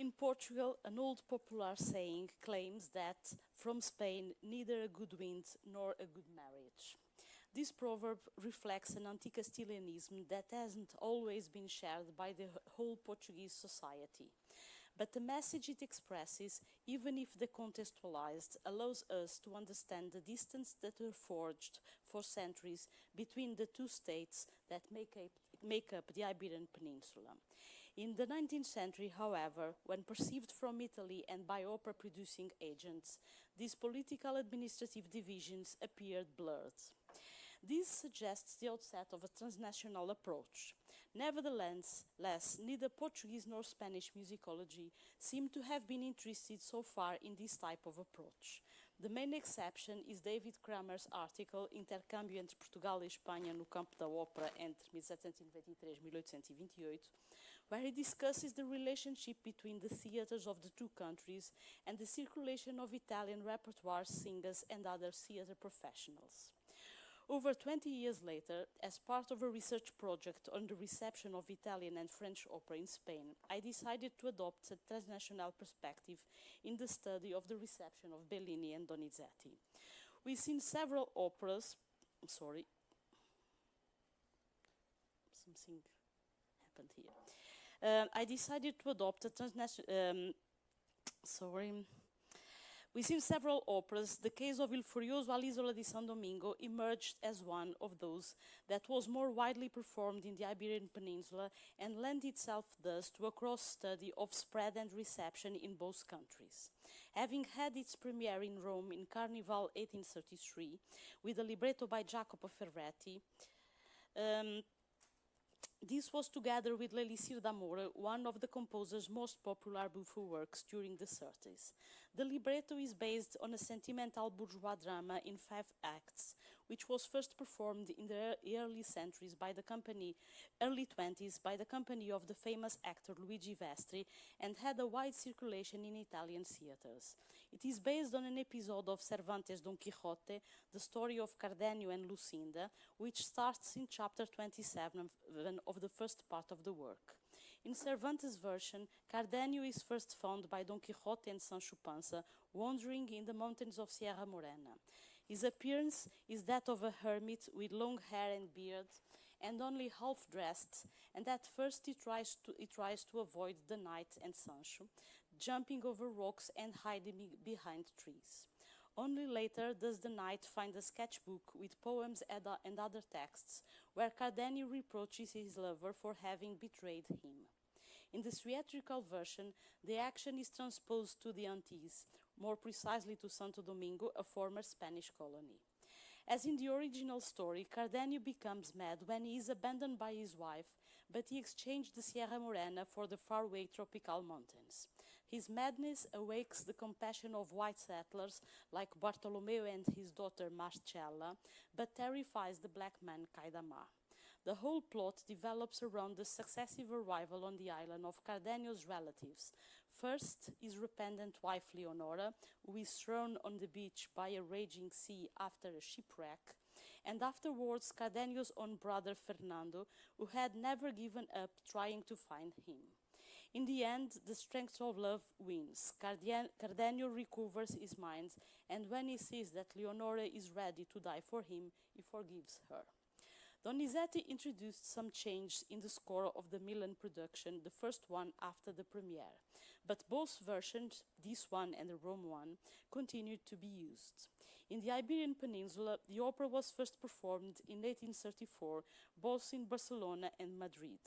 In Portugal, an old popular saying claims that from Spain neither a good wind nor a good marriage. This proverb reflects an anti-Castilianism that hasn't always been shared by the whole Portuguese society. But the message it expresses, even if decontextualized, allows us to understand the distance that were forged for centuries between the two states that make up the Iberian Peninsula. In the 19th century, however, when perceived from Italy and by opera-producing agents, these political administrative divisions appeared blurred. This suggests the outset of a transnational approach. Nevertheless, neither Portuguese nor Spanish musicology seem to have been interested so far in this type of approach. The main exception is David Kramer's article Intercâmbio entre Portugal e Espanha no campo da ópera entre 1723 e 1828, where he discusses the relationship between the theatres of the two countries and the circulation of Italian repertoire singers and other theatre professionals. Over 20 years later, as part of a research project on the reception of Italian and French opera in Spain, I decided to adopt a transnational perspective in the study of the reception of Bellini and Donizzetti. We've seen several operas, something happened here. I decided to adopt a transnational, We've seen several operas. The case of Il Furioso all'Isola di San Domingo emerged as one of those that was more widely performed in the Iberian Peninsula and lent itself thus to a cross-study of spread and reception in both countries. Having had its premiere in Rome in Carnival 1833, with a libretto by Jacopo Ferretti, this was, together with L'Elisir d'Amore, one of the composer's most popular buffo works during the 30s. The libretto is based on a sentimental bourgeois drama in 5 acts, which was first performed in the early 20s by the company of the famous actor Luigi Vestri and had a wide circulation in Italian theatres. It is based on an episode of Cervantes' Don Quixote, the story of Cardenio and Lucinda, which starts in chapter 27 of the first part of the work. In Cervantes' version, Cardenio is first found by Don Quixote and Sancho Panza, wandering in the mountains of Sierra Morena. His appearance is that of a hermit with long hair and beard, and only half-dressed, and at first he tries to avoid the knight and Sancho, jumping over rocks and hiding behind trees. Only later does the knight find a sketchbook with poems and other texts, where Cardenio reproaches his lover for having betrayed him. In the theatrical version, the action is transposed to the Antilles, more precisely to Santo Domingo, a former Spanish colony. As in the original story, Cardenio becomes mad when he is abandoned by his wife, but he exchanged the Sierra Morena for the faraway tropical mountains. His madness awakes the compassion of white settlers like Bartolomeo and his daughter Marcella, but terrifies the black man Caidamar. The whole plot develops around the successive arrival on the island of Cardenio's relatives. First, his repentant wife Leonora, who is thrown on the beach by a raging sea after a shipwreck, and afterwards Cardenio's own brother Fernando, who had never given up trying to find him. In the end, the strength of love wins. Cardenio recovers his mind, and when he sees that Leonora is ready to die for him, he forgives her. Donizzetti introduced some change in the score of the Milan production, the first one after the premiere, but both versions, this one and the Rome one, continued to be used. In the Iberian Peninsula, the opera was first performed in 1834, both in Barcelona and Madrid.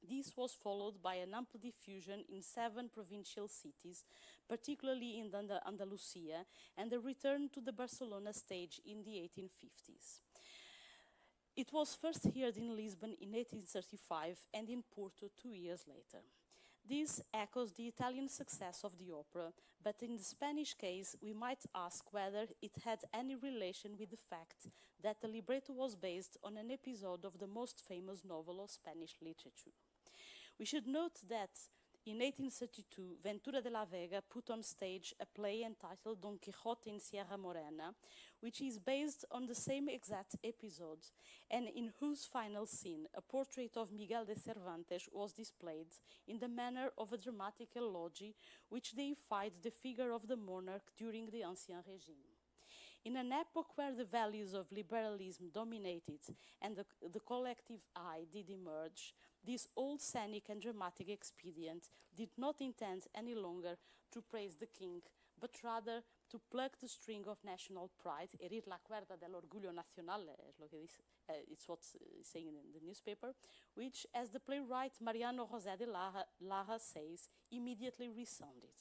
This was followed by an ample diffusion in 7 provincial cities, particularly in Andalusia, and a return to the Barcelona stage in the 1850s. It was first heard in Lisbon in 1835 and in Porto 2 years later. This echoes the Italian success of the opera, but in the Spanish case, we might ask whether it had any relation with the fact that the libretto was based on an episode of the most famous novel of Spanish literature. We should note that In 1832, Ventura de la Vega put on stage a play entitled Don Quixote in Sierra Morena, which is based on the same exact episode, and in whose final scene a portrait of Miguel de Cervantes was displayed in the manner of a dramatic eulogy which deified the figure of the monarch during the Ancien Régime. In an epoch where the values of liberalism dominated and the collective I did emerge, this old scenic and dramatic expedient did not intend any longer to praise the king, but rather to pluck the string of national pride, herir la cuerda del orgullo nacional, it's what's saying in the newspaper, which, as the playwright Mariano José de Lara says, immediately resounded.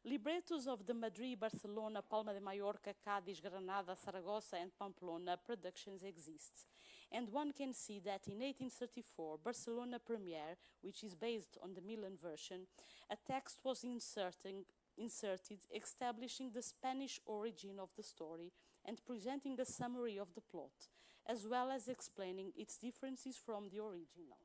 Librettos of the Madrid, Barcelona, Palma de Mallorca, Cádiz, Granada, Zaragoza, and Pamplona productions exist. And one can see that in 1834, Barcelona premiere, which is based on the Milan version, a text was inserted establishing the Spanish origin of the story and presenting a summary of the plot, as well as explaining its differences from the original.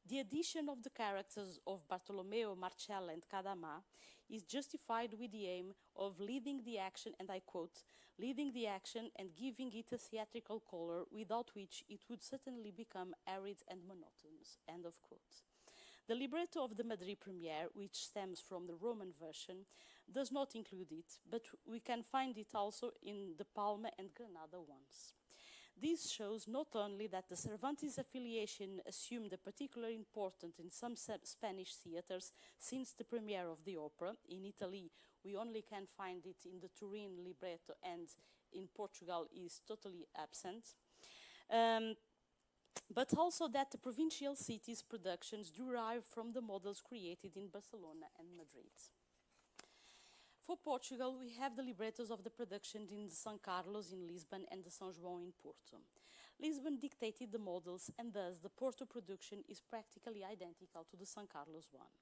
The addition of the characters of Bartolomeo, Marcella, and Cadama is justified with the aim of leading the action, and I quote, leading the action and giving it a theatrical color without which it would certainly become arid and monotonous, end of quote. The libretto of the Madrid premiere, which stems from the Roman version, does not include it, but we can find it also in the Palma and Granada ones. This shows not only that the Cervantes affiliation assumed a particular importance in some Spanish theaters since the premiere of the opera. In Italy, we only can find it in the Turin libretto, and in Portugal is totally absent. But also that the provincial cities' productions derive from the models created in Barcelona and Madrid. For Portugal, we have the librettos of the productions in the São Carlos in Lisbon and the São João in Porto. Lisbon dictated the models, and thus the Porto production is practically identical to the São Carlos one.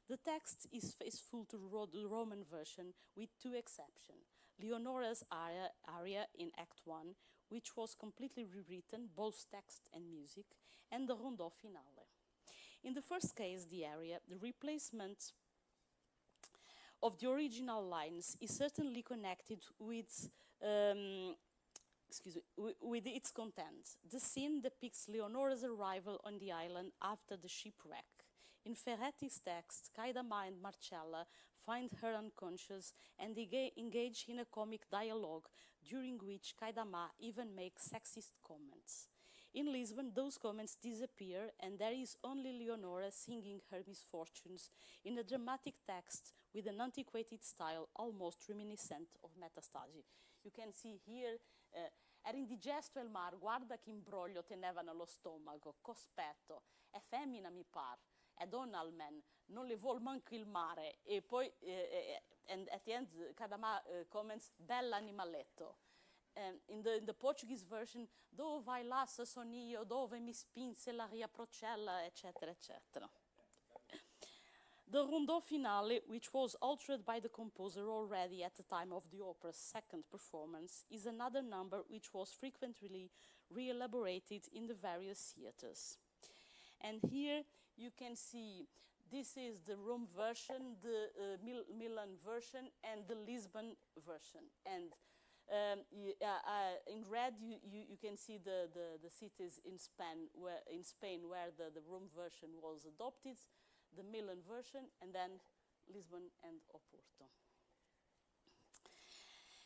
The text is faithful to the Roman version, with two exceptions. Leonora's aria in Act 1, which was completely rewritten, both text and music, and the Rondo finale. In the first case, the aria, the replacement of the original lines is certainly connected with, with its content. The scene depicts Leonora's arrival on the island after the shipwreck. In Ferretti's text, Caidama and Marcella find her unconscious and engage in a comic dialogue during which Caidama even makes sexist comments. In Lisbon, those comments disappear, and there is only Leonora singing her misfortunes in a dramatic text with an antiquated style almost reminiscent of Metastasi. You can see here, era indigesto il mar, guarda che imbroglio teneva nello stomaco, cospetto, è femmina mi par, è donna almen, non le vuol manco il mare. E poi, and at the end, Cadama comments, bell'animaletto. In the Portuguese version, dove vai là se son io, dove mi spinse la riapprocella, eccetera, eccetera. The Rondo finale, which was altered by the composer already at the time of the opera's second performance, is another number which was frequently re-elaborated in the various theaters. And here you can see this is the Rome version, the Milan version, and the Lisbon version. And in red, you can see the cities in Spain where the Rome version was adopted, the Milan version, and then Lisbon and Oporto.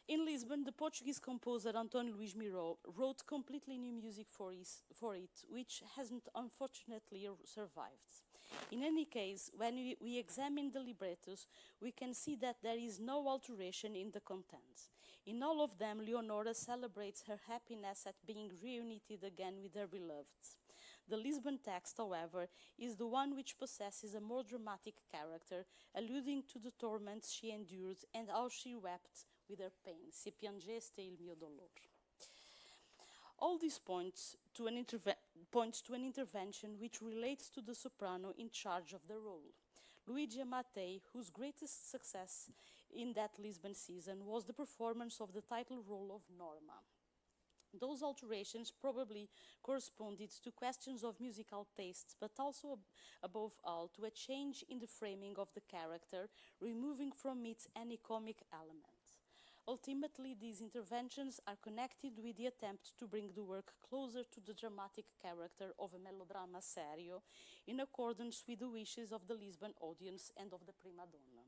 In Lisbon, the Portuguese composer António Luís Miró wrote completely new music for it, which hasn't unfortunately survived. In any case, when we examine the librettos, we can see that there is no alteration in the content. In all of them, Leonora celebrates her happiness at being reunited again with her beloved. The Lisbon text, however, is the one which possesses a more dramatic character, alluding to the torments she endured and how she wept with her pain. Se piangeste il mio dolor. All this points to an intervention which relates to the soprano in charge of the role. Luigi Mattei, whose greatest success in that Lisbon season was the performance of the title role of Norma. Those alterations probably corresponded to questions of musical taste, but also, above all, to a change in the framing of the character, removing from it any comic element. Ultimately, these interventions are connected with the attempt to bring the work closer to the dramatic character of a melodrama serio, in accordance with the wishes of the Lisbon audience and of the prima donna.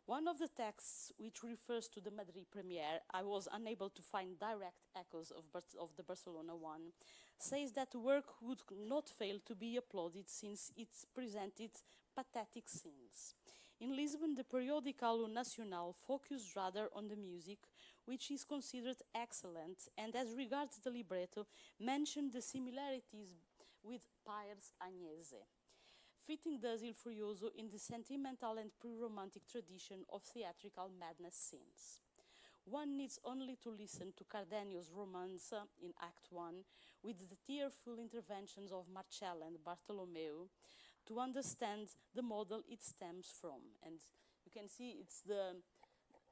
One of the texts which refers to the Madrid premiere, I was unable to find direct echoes of the Barcelona one, says that the work would not fail to be applauded since it presented pathetic scenes. In Lisbon, the periodical Nacional focused rather on the music, which is considered excellent, and as regards the libretto, mentioned the similarities with Pires Agnese, fitting thus Il Furioso in the sentimental and pre-romantic tradition of theatrical madness scenes. One needs only to listen to Cardenio's Romanza in Act 1, with the tearful interventions of Marcella and Bartolomeo, to understand the model it stems from. And you can see it's the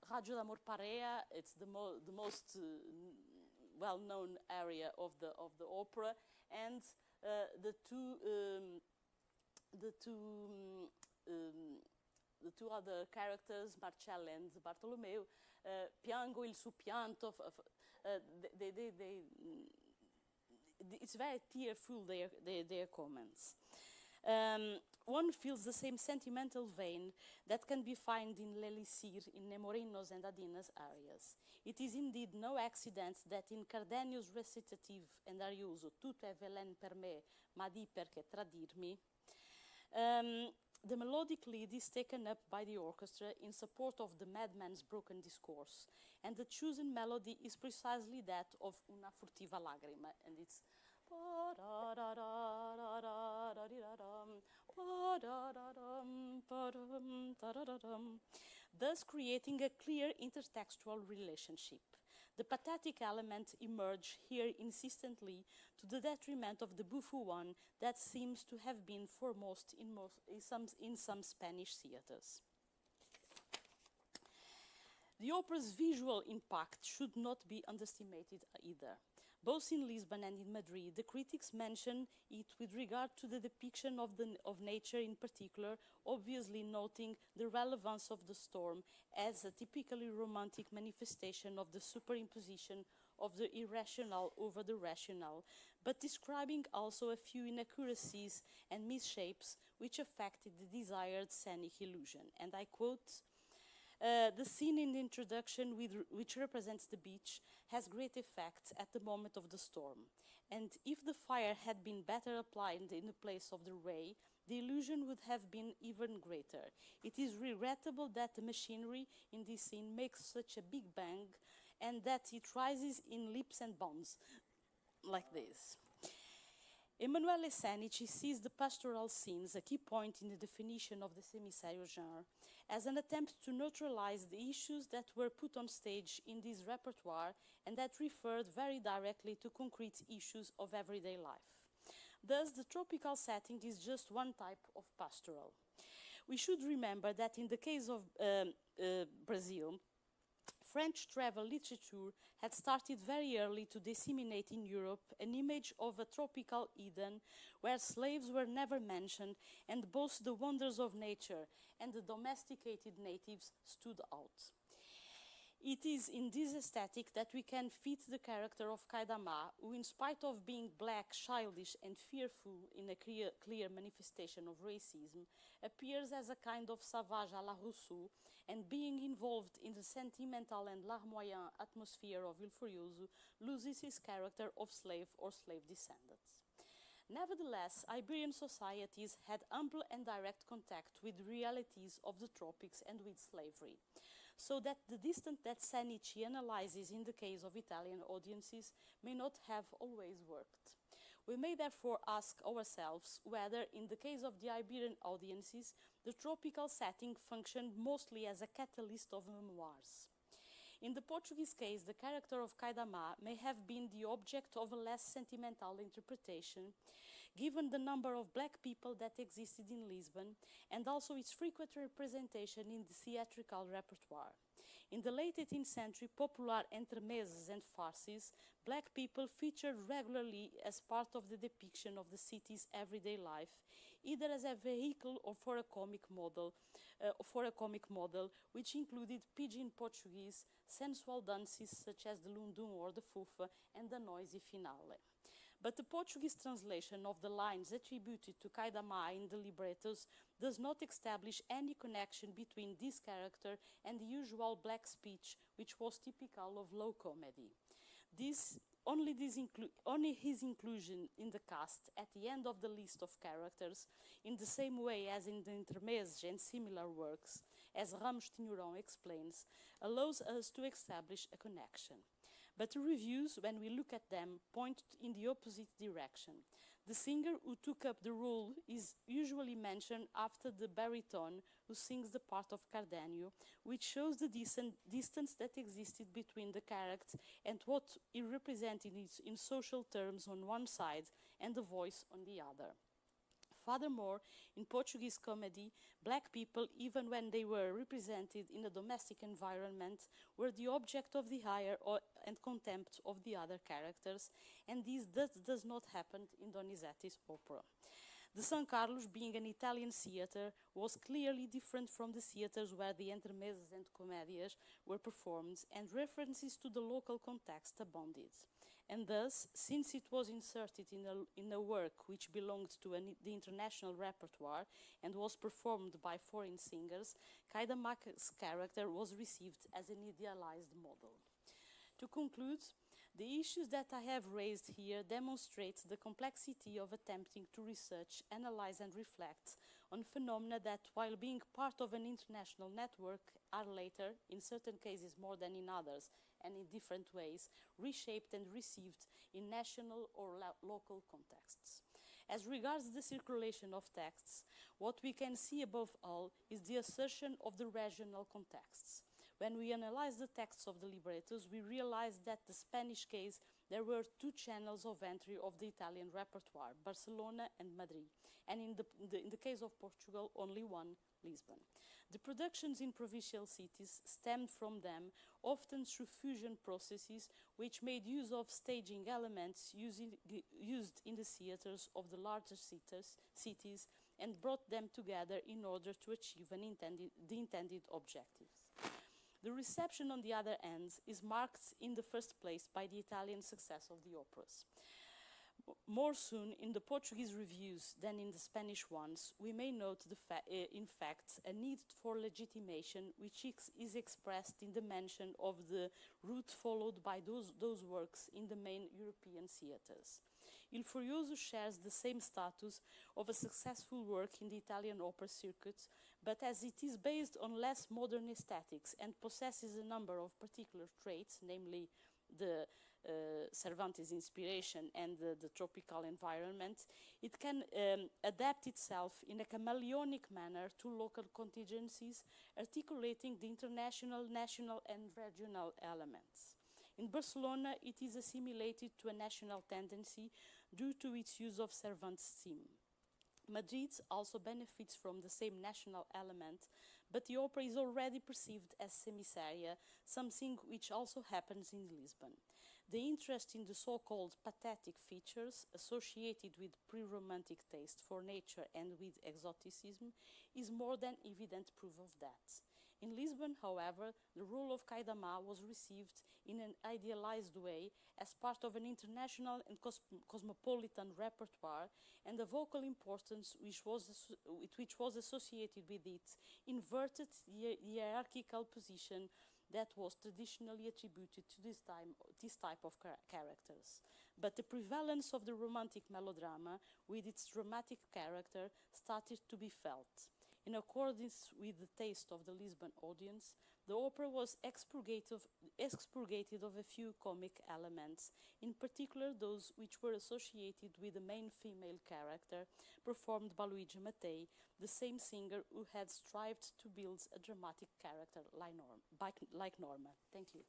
Raggio d'Amor Parea, it's the most well-known area of the opera, and the two other characters, Marcella and Bartolomeo, piango il suo pianto. It's very tearful, their comments. One feels the same sentimental vein that can be found in l'Elysir, in Nemorinos and Adina's arias. It is indeed no accident that in Cardenio's recitative and arioso Tutto è velen per me, ma di perché tradirmi, the melodic lead is taken up by the orchestra in support of the madman's broken discourse, and the chosen melody is precisely that of Una furtiva lagrima, and it's thus creating a clear intertextual relationship. The pathetic element emerged here insistently to the detriment of the buffo one that seems to have been foremost in some Spanish theaters. The opera's visual impact should not be underestimated either. Both in Lisbon and in Madrid, the critics mention it with regard to the depiction of nature in particular, obviously noting the relevance of the storm as a typically romantic manifestation of the superimposition of the irrational over the rational, but describing also a few inaccuracies and misshapes which affected the desired scenic illusion. And I quote, the scene in the introduction which represents the beach has great effect at the moment of the storm. And if the fire had been better applied in the place of the ray, the illusion would have been even greater. It is regrettable that the machinery in this scene makes such a big bang and that it rises in leaps and bounds like this. Emanuele Sanici sees the pastoral scenes, a key point in the definition of the semiserio genre, as an attempt to neutralize the issues that were put on stage in this repertoire and that referred very directly to concrete issues of everyday life. Thus, the tropical setting is just one type of pastoral. We should remember that in the case of Brazil, French travel literature had started very early to disseminate in Europe an image of a tropical Eden where slaves were never mentioned and both the wonders of nature and the domesticated natives stood out. It is in this aesthetic that we can fit the character of Kaidama, who, in spite of being black, childish, and fearful in a clear manifestation of racism, appears as a kind of savage à la Rousseau, and being involved in the sentimental and larmoyant atmosphere of Il Furioso, loses his character of slave or slave descendants. Nevertheless, Iberian societies had ample and direct contact with the realities of the tropics and with slavery, so that the distance that Sanici analyzes in the case of Italian audiences may not have always worked. We may therefore ask ourselves whether, in the case of the Iberian audiences, the tropical setting functioned mostly as a catalyst of memoirs. In the Portuguese case, the character of Kaidama may have been the object of a less sentimental interpretation, given the number of black people that existed in Lisbon, and also its frequent representation in the theatrical repertoire. In the late 18th century, popular entremeses and farces, black people featured regularly as part of the depiction of the city's everyday life, either as a vehicle or for a comic model, which included pidgin Portuguese, sensual dances such as the lundum or the fufa, and the noisy finale. But the Portuguese translation of the lines attributed to Kaidama in the librettos does not establish any connection between this character and the usual black speech, which was typical of low comedy. Only his inclusion in the cast at the end of the list of characters, in the same way as in the Intermezzo and similar works, as Ramos Tinhourão explains, allows us to establish a connection. But the reviews, when we look at them, point in the opposite direction. The singer who took up the role is usually mentioned after the baritone who sings the part of Cardenio, which shows the distance that existed between the character and what he represented in social terms on one side and the voice on the other. Furthermore, in Portuguese comedy, black people, even when they were represented in a domestic environment, were the object of the ire and contempt of the other characters, and this does not happen in Donizetti's opera. The San Carlos, being an Italian theatre, was clearly different from the theatres where the entremeses and comedias were performed, and references to the local context abounded. And thus, since it was inserted in a work which belonged to the international repertoire and was performed by foreign singers, Kaidama's character was received as an idealized model. To conclude, the issues that I have raised here demonstrate the complexity of attempting to research, analyze and reflect on phenomena that, while being part of an international network, are later, in certain cases more than in others, and in different ways, reshaped and received in national or local contexts. As regards the circulation of texts, what we can see above all is the assertion of the regional contexts. When we analyze the texts of the librettos, we realize that the Spanish case, there were two channels of entry of the Italian repertoire, Barcelona and Madrid, and in the case of Portugal, only one, Lisbon. The productions in provincial cities stemmed from them, often through fusion processes, which made use of staging elements used in the theatres of the larger cities and brought them together in order to achieve the intended objectives. The reception, on the other hand, is marked in the first place by the Italian success of the operas. More soon in the Portuguese reviews than in the Spanish ones, we may note, in fact, a need for legitimation which is expressed in the mention of the route followed by those works in the main European theatres. Il Furioso shares the same status of a successful work in the Italian opera circuit, but as it is based on less modern aesthetics and possesses a number of particular traits, namely the Cervantes inspiration and the tropical environment, it can adapt itself in a chameleonic manner to local contingencies, articulating the international, national and regional elements. In Barcelona, it is assimilated to a national tendency due to its use of Cervantes' theme. Madrid also benefits from the same national element, but the opera is already perceived as semi-seria, something which also happens in Lisbon. The interest in the so-called pathetic features associated with pre-romantic taste for nature and with exoticism is more than evident proof of that. In Lisbon, however, the role of Kaidama was received in an idealized way as part of an international and cosmopolitan repertoire, and the vocal importance which was associated with it inverted the hierarchical position that was traditionally attributed to this type of characters. But the prevalence of the romantic melodrama with its dramatic character started to be felt. In accordance with the taste of the Lisbon audience, the opera was expurgated of a few comic elements, in particular those which were associated with the main female character, performed by Luigi Mattei, the same singer who had strived to build a dramatic character like Norma. Thank you.